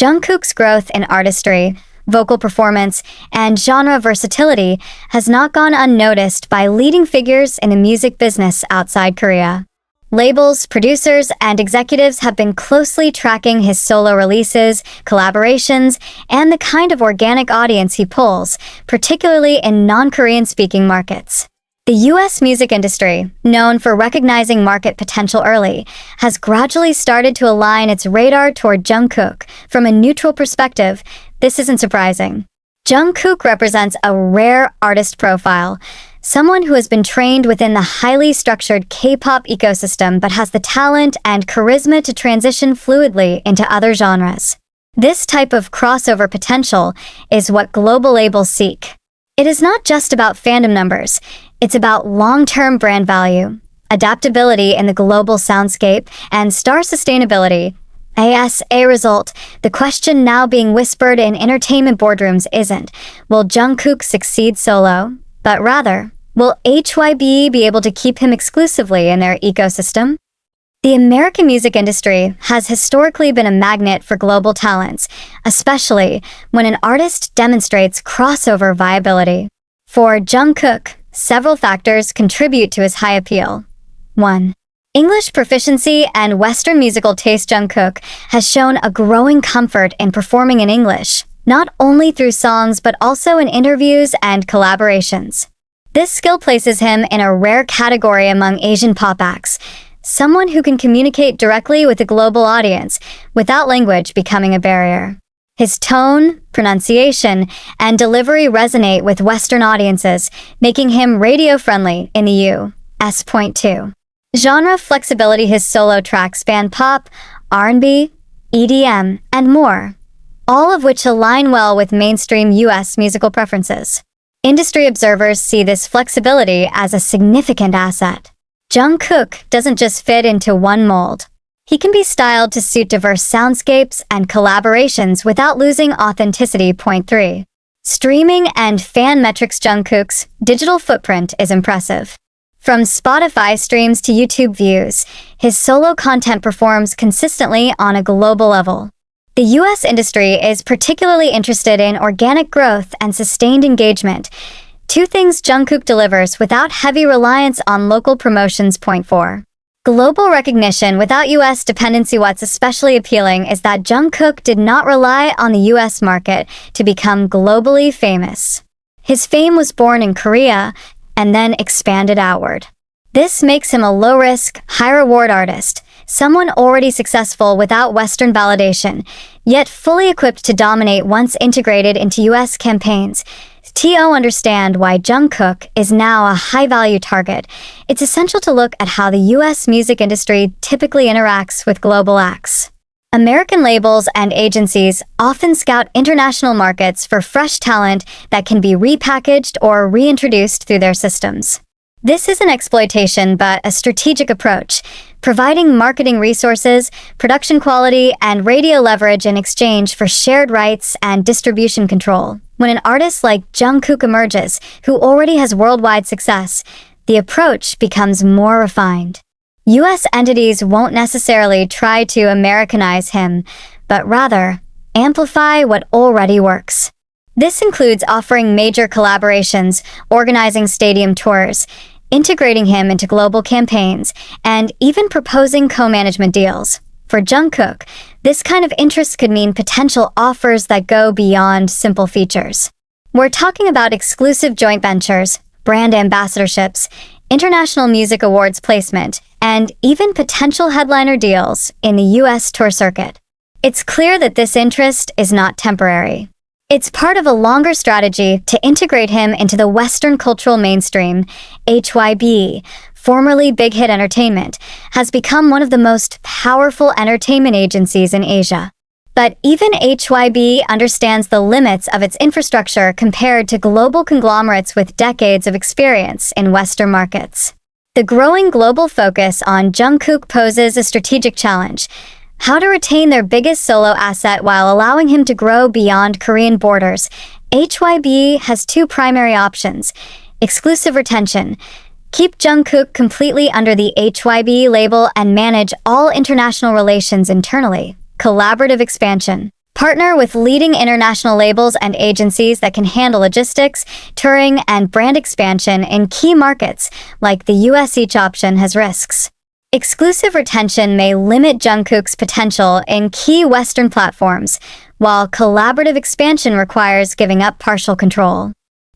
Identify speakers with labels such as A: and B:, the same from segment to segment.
A: Jungkook's growth in artistry, vocal performance, and genre versatility has not gone unnoticed by leading figures in the music business outside Korea. Labels, producers, and executives have been closely tracking his solo releases, collaborations, and the kind of organic audience he pulls, particularly in non-Korean-speaking markets. The US music industry, known for recognizing market potential early, has gradually started to align its radar toward Jungkook. From a neutral perspective, this isn't surprising. Jungkook represents a rare artist profile, someone who has been trained within the highly structured K-pop ecosystem but has the talent and charisma to transition fluidly into other genres. This type of crossover potential is what global labels seek. It is not just about fandom numbers, it's about long-term brand value, adaptability in the global soundscape, and star sustainability. As a result, the question now being whispered in entertainment boardrooms isn't, will Jungkook succeed solo? But rather, will HYBE be able to keep him exclusively in their ecosystem? The American music industry has historically been a magnet for global talents, especially when an artist demonstrates crossover viability. For Jungkook, several factors contribute to his high appeal. 1. English proficiency and Western musical taste. Jungkook has shown a growing comfort in performing in English, not only through songs but also in interviews and collaborations. This skill places him in a rare category among Asian pop acts, someone who can communicate directly with a global audience without language becoming a barrier. His tone, pronunciation, and delivery resonate with Western audiences, making him radio-friendly in the U.S. Point 2. Genre flexibility. His solo tracks span pop, R&B, EDM, and more, all of which align well with mainstream U.S. musical preferences. Industry observers see this flexibility as a significant asset. Jungkook doesn't just fit into one mold. He can be styled to suit diverse soundscapes and collaborations without losing authenticity. Point 3. Streaming and fan metrics. Jungkook's digital footprint is impressive. From Spotify streams to YouTube views, his solo content performs consistently on a global level. The U.S. industry is particularly interested in organic growth and sustained engagement, two things Jungkook delivers without heavy reliance on local promotions. Point 4. Global recognition without U.S. dependency. What's especially appealing is that Jungkook did not rely on the U.S. market to become globally famous. His fame was born in Korea and then expanded outward. This makes him a low-risk, high-reward artist, someone already successful without Western validation, yet fully equipped to dominate once integrated into U.S. campaigns. To understand why Jungkook is now a high-value target, it's essential to look at how the U.S. music industry typically interacts with global acts. American labels and agencies often scout international markets for fresh talent that can be repackaged or reintroduced through their systems. This isn't exploitation but a strategic approach, providing marketing resources, production quality, and radio leverage in exchange for shared rights and distribution control. When an artist like Jungkook emerges, who already has worldwide success, the approach becomes more refined. U.S. entities won't necessarily try to Americanize him, but rather amplify what already works. This includes offering major collaborations, organizing stadium tours, integrating him into global campaigns, and even proposing co-management deals. For Jungkook, this kind of interest could mean potential offers that go beyond simple features. We're talking about exclusive joint ventures, brand ambassadorships, international music awards placement, and even potential headliner deals in the U.S. tour circuit. It's clear that this interest is not temporary. It's part of a longer strategy to integrate him into the Western cultural mainstream. HYBE, formerly Big Hit Entertainment, has become one of the most powerful entertainment agencies in Asia. But even HYBE understands the limits of its infrastructure compared to global conglomerates with decades of experience in Western markets. The growing global focus on Jungkook poses a strategic challenge: how to retain their biggest solo asset while allowing him to grow beyond Korean borders. HYBE has two primary options: exclusive retention, keep Jungkook completely under the HYBE label and manage all international relations internally; collaborative expansion, Partner with leading international labels and agencies that can handle logistics, touring, and brand expansion in key markets, like the US. Each option has risks. Exclusive retention may limit Jungkook's potential in key Western platforms, while collaborative expansion requires giving up partial control.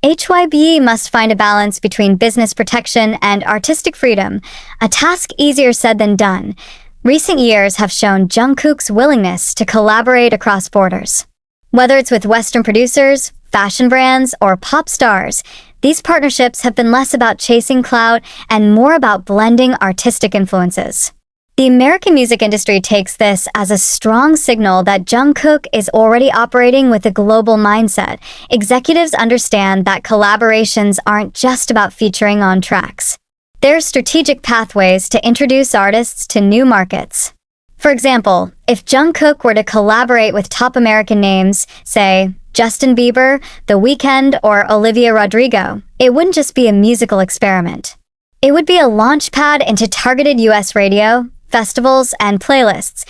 A: HYBE must find a balance between business protection and artistic freedom, a task easier said than done. Recent years have shown Jungkook's willingness to collaborate across borders. Whether it's with Western producers, fashion brands, or pop stars, these partnerships have been less about chasing clout and more about blending artistic influences. The American music industry takes this as a strong signal that Jungkook is already operating with a global mindset. Executives understand that collaborations aren't just about featuring on tracks. There are strategic pathways to introduce artists to new markets. For example, if Jungkook were to collaborate with top American names, say Justin Bieber, The Weeknd, or Olivia Rodrigo, it wouldn't just be a musical experiment. It would be a launchpad into targeted US radio, festivals, and playlists.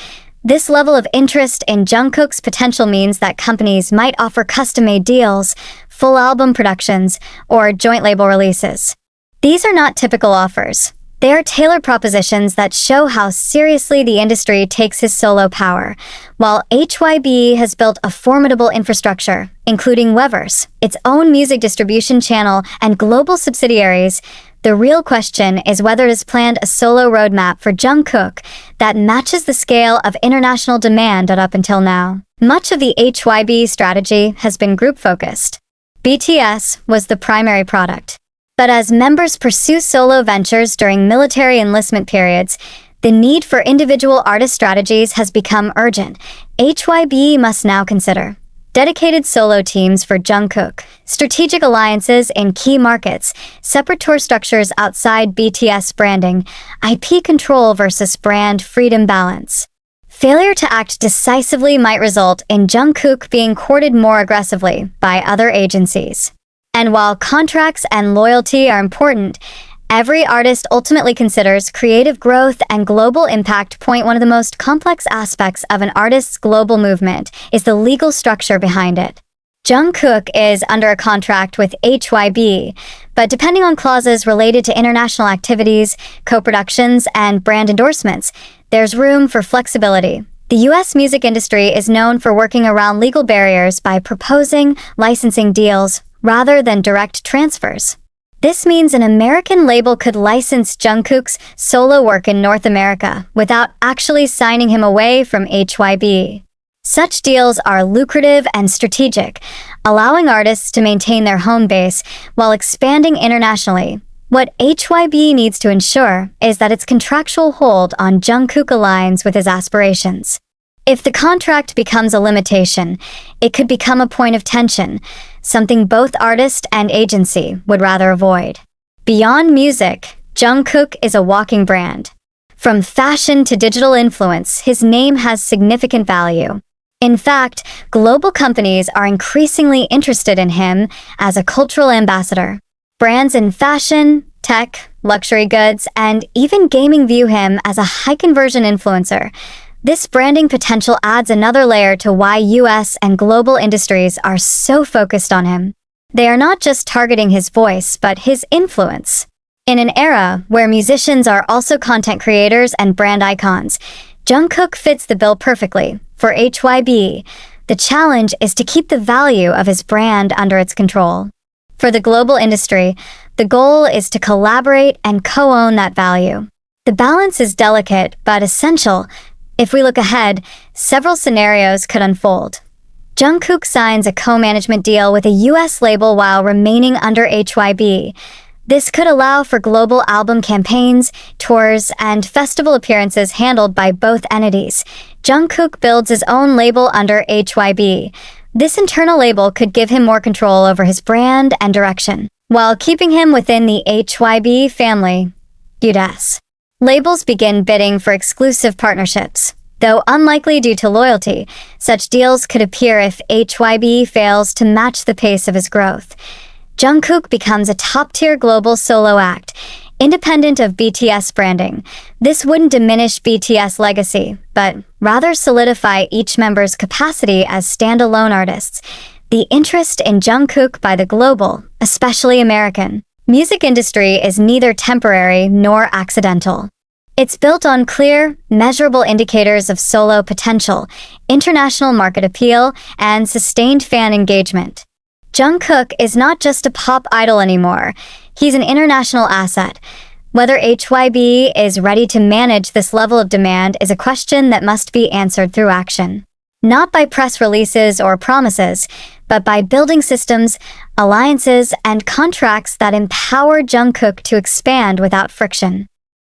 A: This level of interest in Jungkook's potential means that companies might offer custom-made deals, full album productions, or joint label releases. These are not typical offers. They are tailored propositions that show how seriously the industry takes his solo power, while HYBE has built a formidable infrastructure, including Weverse, its own music distribution channel, and global subsidiaries. The real question is whether it has planned a solo roadmap for Jungkook that matches the scale of international demand up until now. Much of the HYBE strategy has been group-focused. BTS was the primary product. But as members pursue solo ventures during military enlistment periods, the need for individual artist strategies has become urgent. HYBE must now consider dedicated solo teams for Jungkook, strategic alliances in key markets, separate tour structures outside BTS branding, IP control versus brand freedom balance. Failure to act decisively might result in Jungkook being courted more aggressively by other agencies. And while contracts and loyalty are important, every artist ultimately considers creative growth and global impact. One of the most complex aspects of an artist's global movement is the legal structure behind it. Jungkook is under a contract with HYBE, but depending on clauses related to international activities, co-productions, and brand endorsements, there's room for flexibility. The US music industry is known for working around legal barriers by proposing licensing deals rather than direct transfers. This means an American label could license Jungkook's solo work in North America without actually signing him away from HYBE. Such deals are lucrative and strategic, allowing artists to maintain their home base while expanding internationally. What HYBE needs to ensure is that its contractual hold on Jungkook aligns with his aspirations. If the contract becomes a limitation, it could become a point of tension, something both artist and agency would rather avoid. Beyond music, Jungkook is a walking brand. From fashion to digital influence, his name has significant value. In fact, global companies are increasingly interested in him as a cultural ambassador. Brands in fashion, tech, luxury goods, and even gaming view him as a high-conversion influencer. This branding potential adds another layer to why US and global industries are so focused on him. They are not just targeting his voice, but his influence. In an era where musicians are also content creators and brand icons, Jungkook fits the bill perfectly. For HYBE, the challenge is to keep the value of his brand under its control. For the global industry, the goal is to collaborate and co-own that value. The balance is delicate but essential. If we look ahead, several scenarios could unfold. Jungkook signs a co-management deal with a US label while remaining under HYBE. This could allow for global album campaigns, tours, and festival appearances handled by both entities. Jungkook builds his own label under HYBE. This internal label could give him more control over his brand and direction, while keeping him within the HYBE family. US labels begin bidding for exclusive partnerships. Though unlikely due to loyalty, such deals could appear if HYBE fails to match the pace of his growth. Jungkook becomes a top-tier global solo act, independent of BTS branding. This wouldn't diminish BTS legacy. but rather solidify each member's capacity as standalone artists. The interest in Jungkook by the global, especially American, music industry is neither temporary nor accidental. It's built on clear, measurable indicators of solo potential, international market appeal, and sustained fan engagement. Jungkook is not just a pop idol anymore, he's an international asset. Whether HYBE is ready to manage this level of demand is a question that must be answered through action. Not by press releases or promises, but by building systems, alliances, and contracts that empower Jungkook to expand without friction.